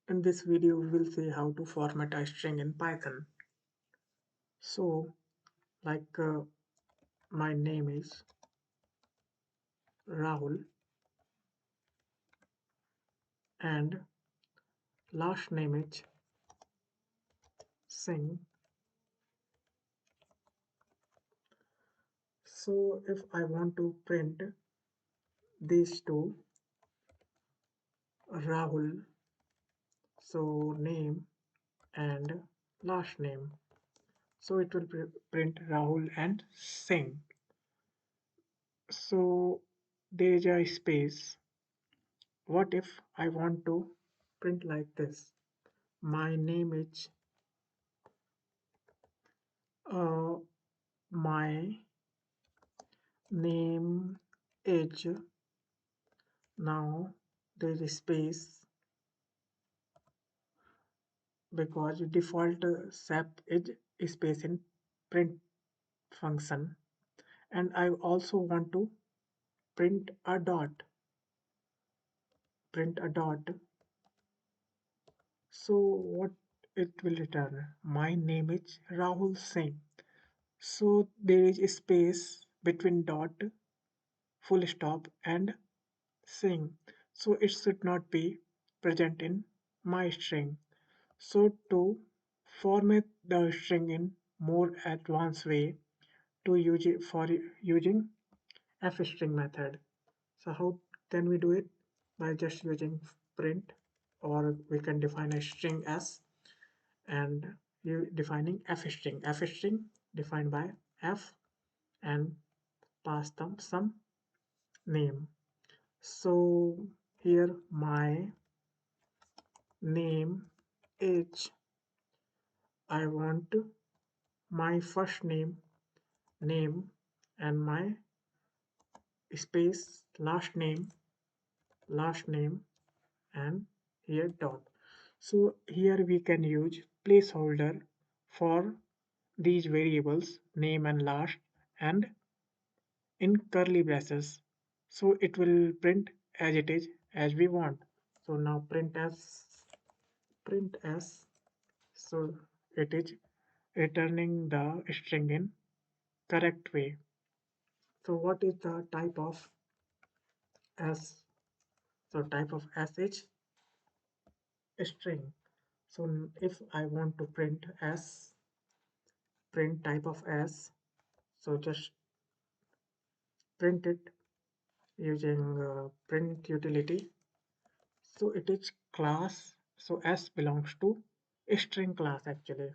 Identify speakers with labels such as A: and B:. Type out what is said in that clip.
A: In this video, we will see how to format a string in Python. So, like my name is Rahul and last name is Singh. So, if I want to print these two, Rahul, so name and last name. So it will print Rahul and Singh. So there is a space. What if I want to print like this? My name is uh, my name is. Now there is space because default sep is space in print function, and I also want to print a dot. Print a dot. So what it will return? My name is Rahul Singh. So there is a space between dot, full stop, and Singh. So it should not be present in my string. So to format the string in more advanced way, to use it for using fstring method. So how can we do it? By just using print, or we can define a string as and you defining fstring. Fstring defined by f and pass them some name. So here my name is, I want my first name and my space last name and here dot. So here we can use placeholder for these variables name and last and in curly braces, so it will print as it is as we want. So now print as, so it is returning the string in correct way. So what is the type of s? So type of s is string. So if I want to print s, print type of s, so just print it using print utility. So it is class, so s belongs to string class actually.